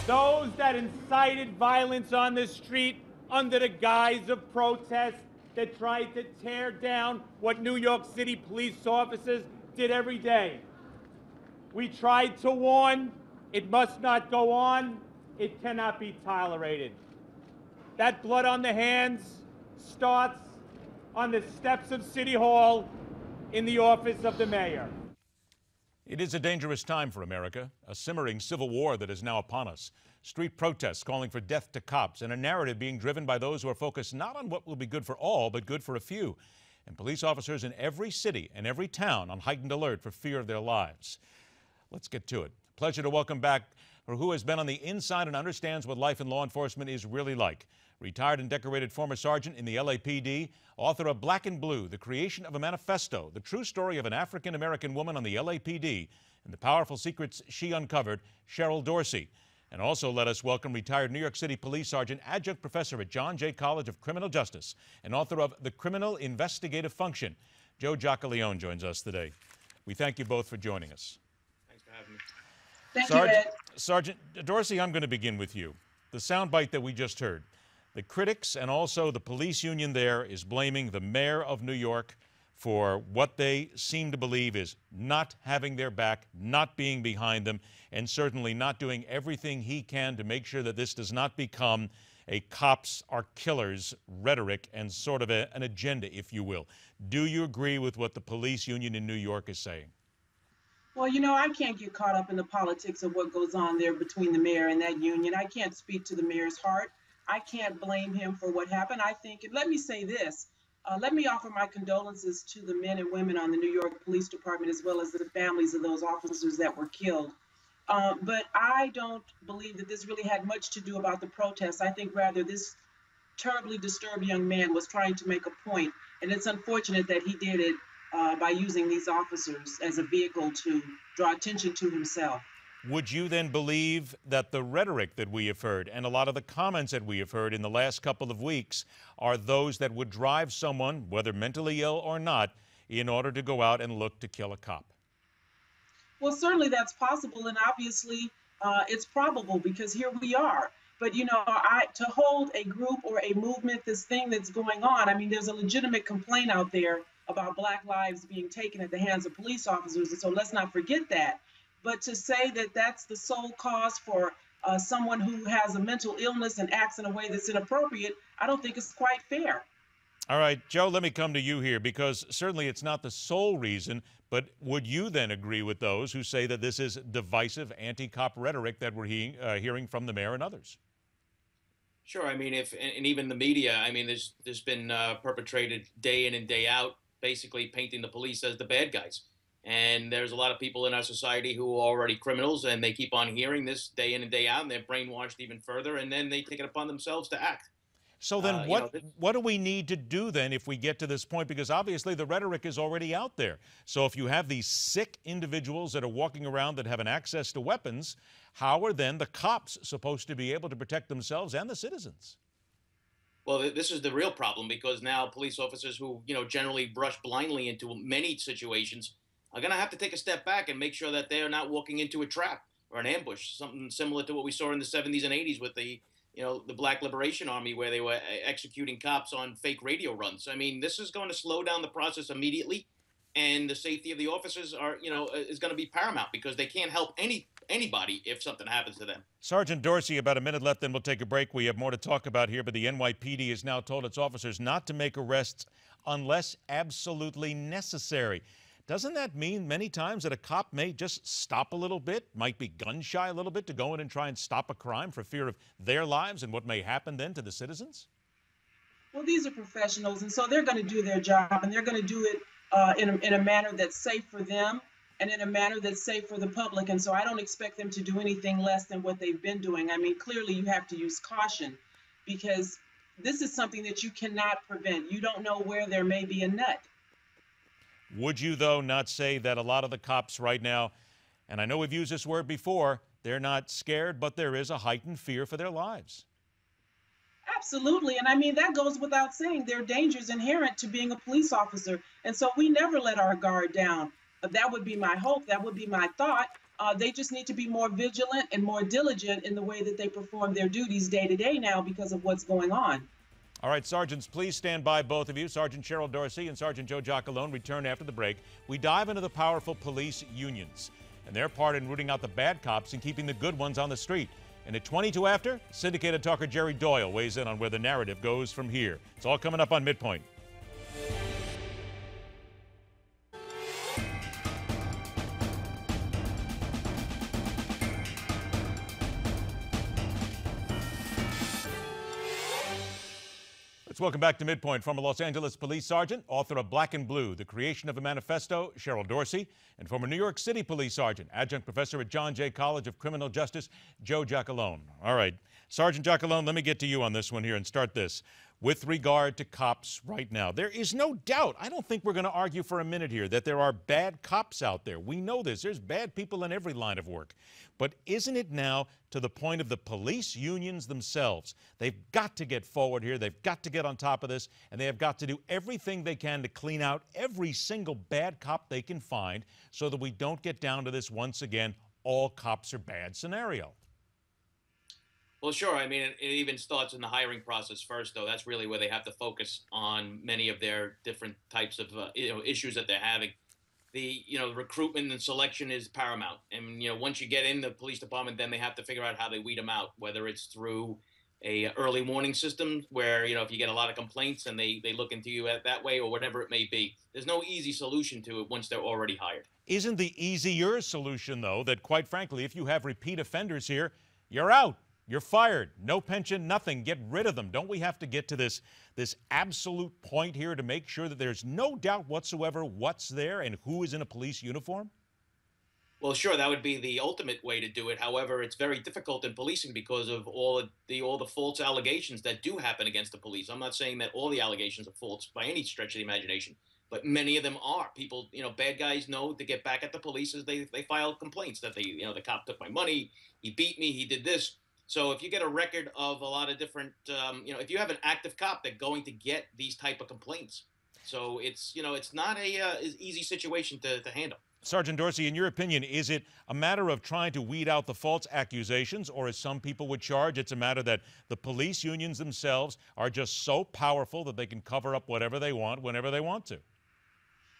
Those that incited violence on the street under the guise of protest, that tried to tear down what New York City police officers did every day. We tried to warn, it must not go on, it cannot be tolerated. That blood on the hands starts on the steps of City Hall in the office of the mayor. It is a dangerous time for America, a simmering civil war that is now upon us. Street protests calling for death to cops, and a narrative being driven by those who are focused not on what will be good for all, but good for a few. And police officers in every city and every town on heightened alert for fear of their lives. Let's get to it. Pleasure to welcome back who has been on the inside and understands what life in law enforcement is really like. Retired and decorated former sergeant in the LAPD, author of Black and Blue, The Creation of a Manifesto, the true story of an African-American woman on the LAPD, and the powerful secrets she uncovered, Cheryl Dorsey. And also let us welcome retired New York City Police Sergeant, adjunct professor at John Jay College of Criminal Justice, and author of The Criminal Investigative Function. Joe Giacalone joins us today. We thank you both for joining us. Thanks for having me. Thank you, Ed. Sergeant Dorsey, I'm going to begin with you. The soundbite that we just heard. The critics and also the police union there is blaming the mayor of New York for what they seem to believe is not having their back, not being behind them, and certainly not doing everything he can to make sure that this does not become a cops are killers rhetoric and sort of an agenda, if you will. Do you agree with what the police union in New York is saying? Well, you know, I can't get caught up in the politics of what goes on there between the mayor and that union. I can't speak to the mayor's heart. I can't blame him for what happened. I think, and let me say this, let me offer my condolences to the men and women on the New York Police Department, as well as the families of those officers that were killed. But I don't believe that this really had much to do about the protests. I think rather this terribly disturbed young man was trying to make a point, and it's unfortunate that he did it by using these officers as a vehicle to draw attention to himself. Would you then believe that the rhetoric that we have heard and a lot of the comments that we have heard in the last couple of weeks are those that would drive someone, whether mentally ill or not, in order to go out and look to kill a cop? Well, certainly that's possible, and obviously it's probable because here we are. But, you know, to hold a group or a movement, this thing that's going on, I mean, there's a legitimate complaint out there about Black lives being taken at the hands of police officers, and so let's not forget that. But to say that that's the sole cause for someone who has a mental illness and acts in a way that's inappropriate, I don't think it's quite fair. All right, Joe, let me come to you here because certainly it's not the sole reason, but would you then agree with those who say that this is divisive anti-cop rhetoric that we're hearing from the mayor and others? Sure. I mean, and even the media, I mean, there's been perpetrated day in and day out, basically painting the police as the bad guys. And there's a lot of people in our society who are already criminals, and they keep on hearing this day in and day out, and they're brainwashed even further, and then they take it upon themselves to act. So then what do we need to do then if we get to this point? Because obviously the rhetoric is already out there. So if you have these sick individuals that are walking around that have an access to weapons, how are then the cops supposed to be able to protect themselves and the citizens? Well, this is the real problem, because now police officers who, generally brush blindly into many situations are going to have to take a step back and make sure that they're not walking into a trap or an ambush, something similar to what we saw in the 70s and 80s with the Black Liberation Army, where they were executing cops on fake radio runs. I mean, this is going to slow down the process immediately, and the safety of the officers is going to be paramount, because they can't help anybody if something happens to them. Sergeant Dorsey, about a minute left, then we'll take a break. We have more to talk about here, but the NYPD has now told its officers not to make arrests unless absolutely necessary. Doesn't that mean many times that a cop may just stop a little bit, might be gun shy a little bit to go in and try and stop a crime for fear of their lives and what may happen then to the citizens? Well, these are professionals, and so they're going to do their job, and they're going to do it in a manner that's safe for them and in a manner that's safe for the public. And so I don't expect them to do anything less than what they've been doing. I mean, clearly you have to use caution, because this is something that you cannot prevent. You don't know where there may be a nut. Would you, though, not say that a lot of the cops right now, and I know we've used this word before, they're not scared, but there is a heightened fear for their lives? Absolutely. And I mean, that goes without saying. There are dangers inherent to being a police officer. And so we never let our guard down. But that would be my hope. That would be my thought. They just need to be more vigilant and more diligent in the way that they perform their duties day to day now because of what's going on. All right, Sergeants, please stand by, both of you. Sergeant Cheryl Dorsey and Sergeant Joe Giacalone return after the break. We dive into the powerful police unions and their part in rooting out the bad cops and keeping the good ones on the street. And at 22 after, syndicated talker Jerry Doyle weighs in on where the narrative goes from here. It's all coming up on MidPoint. Let's welcome back to MidPoint former Los Angeles Police Sergeant, author of Black and Blue, The Creation of a Manifesto, Cheryl Dorsey, and former New York City Police Sergeant, adjunct professor at John Jay College of Criminal Justice, Joe Giacalone. All right, Sergeant Giacalone, let me get to you on this one here and start this. With regard to cops right now, there is no doubt, I don't think we're going to argue for a minute here, that there are bad cops out there. We know this. There's bad people in every line of work. But isn't it now to the point of the police unions themselves? They've got to get forward here. They've got to get on top of this, and they have got to do everything they can to clean out every single bad cop they can find so that we don't get down to this once again, all cops are bad scenario. Well, sure. I mean, it even starts in the hiring process first, though. That's really where they have to focus on many of their different types of issues that they're having. The recruitment and selection is paramount. And once you get in the police department, then they have to figure out how they weed them out, whether it's through a early warning system where if you get a lot of complaints and they look into you that way, or whatever it may be. There's no easy solution to it once they're already hired. Isn't the easier solution, though, that quite frankly, if you have repeat offenders here, you're out. You're fired. No pension, nothing. Get rid of them. Don't we have to get to this absolute point here to make sure that there's no doubt whatsoever what's there and who is in a police uniform? Well, sure, that would be the ultimate way to do it. However, it's very difficult in policing because of all the false allegations that do happen against the police. I'm not saying that all the allegations are false by any stretch of the imagination, but many of them are. People, bad guys know to get back at the police as they file complaints that the cop took my money, he beat me, he did this. So if you get a record of a lot of different, if you have an active cop, they're going to get these type of complaints. So it's not a easy situation to handle. Sergeant Dorsey, in your opinion, is it a matter of trying to weed out the false accusations, or as some people would charge, it's a matter that the police unions themselves are just so powerful that they can cover up whatever they want whenever they want to?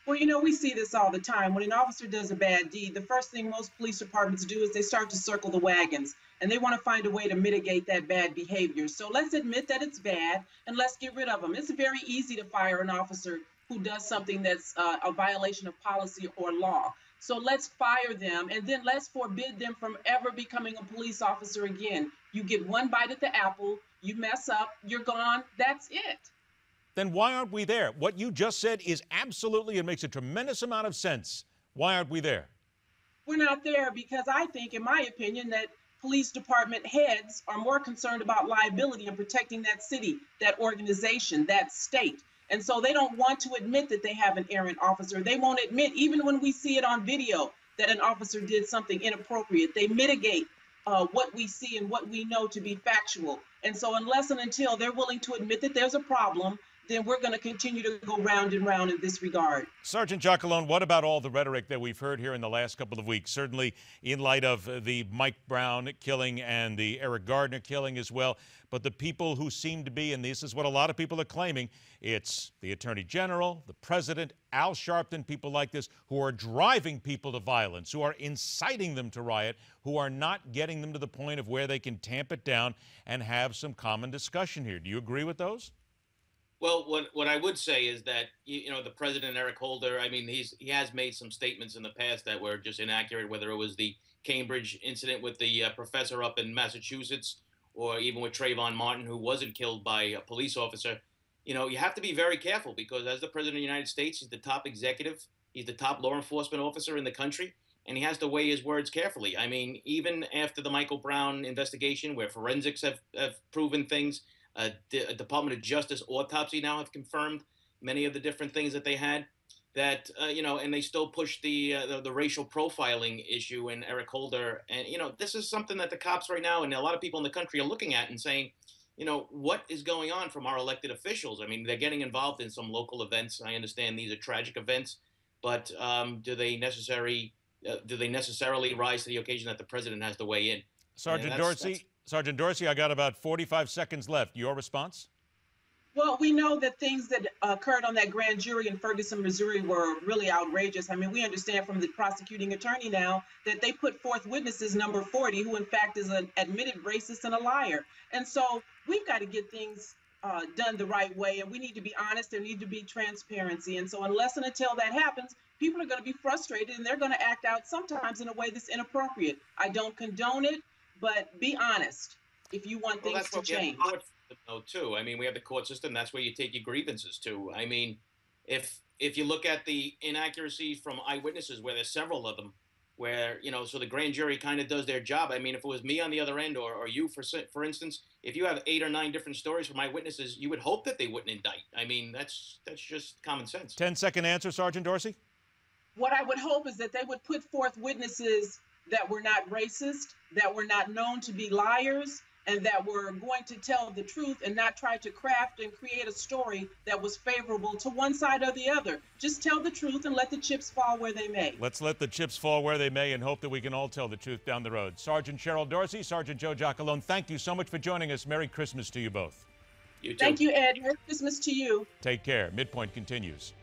Well, we see this all the time. When an officer does a bad deed, the first thing most police departments do is they start to circle the wagons, and they want to find a way to mitigate that bad behavior. So let's admit that it's bad, and let's get rid of them. It's very easy to fire an officer who does something that's a violation of policy or law. So let's fire them, and then let's forbid them from ever becoming a police officer again. You get one bite at the apple, you mess up, you're gone, that's it. Then why aren't we there? What you just said is absolutely, it makes a tremendous amount of sense. Why aren't we there? We're not there because I think, in my opinion, that police department heads are more concerned about liability and protecting that city, that organization, that state. And so they don't want to admit that they have an errant officer. They won't admit, even when we see it on video, that an officer did something inappropriate. They mitigate what we see and what we know to be factual. And so unless and until they're willing to admit that there's a problem, then we're going to continue to go round and round in this regard. Sergeant Giacalone, what about all the rhetoric that we've heard here in the last couple of weeks, certainly in light of the Mike Brown killing and the Eric Garner killing as well, but the people who seem to be, and this is what a lot of people are claiming, it's the Attorney General, the President, Al Sharpton, people like this, who are driving people to violence, who are inciting them to riot, who are not getting them to the point of where they can tamp it down and have some common discussion here. Do you agree with those? Well, what I would say is that, the president, Eric Holder, I mean, he has made some statements in the past that were just inaccurate, whether it was the Cambridge incident with the professor up in Massachusetts, or even with Trayvon Martin, who wasn't killed by a police officer. You have to be very careful because as the president of the United States, he's the top executive, he's the top law enforcement officer in the country, and he has to weigh his words carefully. I mean, even after the Michael Brown investigation, where forensics have proven things, a Department of Justice autopsy now have confirmed many of the different things that they had, that, and they still push the racial profiling issue in Eric Holder. And, this is something that the cops right now and a lot of people in the country are looking at and saying, what is going on from our elected officials? I mean, they're getting involved in some local events. I understand these are tragic events, but do they necessarily do they necessarily rise to the occasion that the president has to weigh in? Sergeant Dorsey, Sergeant Dorsey, I got about 45 seconds left. Your response? Well, we know that things that occurred on that grand jury in Ferguson, Missouri were really outrageous. I mean, we understand from the prosecuting attorney now that they put forth witnesses number 40, who in fact is an admitted racist and a liar. And so we've got to get things done the right way, and we need to be honest. There need to be transparency. And so unless and until that happens, people are going to be frustrated, and they're going to act out sometimes in a way that's inappropriate. I don't condone it, but be honest if you want things to change. Too. I mean, we have the court system. That's where you take your grievances to. I mean, if you look at the inaccuracies from eyewitnesses, where there's several of them, where, you know, so the grand jury kind of does their job. I mean, if it was me on the other end, or you, for instance, if you have 8 or 9 different stories from eyewitnesses, you would hope that they wouldn't indict. I mean, that's just common sense. 10-second answer, Sergeant Dorsey. What I would hope is that they would put forth witnesses that were not racist, that were not known to be liars, and that were going to tell the truth and not try to craft and create a story that was favorable to one side or the other. Just tell the truth and let the chips fall where they may. Let's let the chips fall where they may and hope that we can all tell the truth down the road. Sergeant Cheryl Dorsey, Sergeant Joe Giacalone, thank you so much for joining us. Merry Christmas to you both. You too. Thank you, Ed. Merry Christmas to you. Take care. MidPoint continues.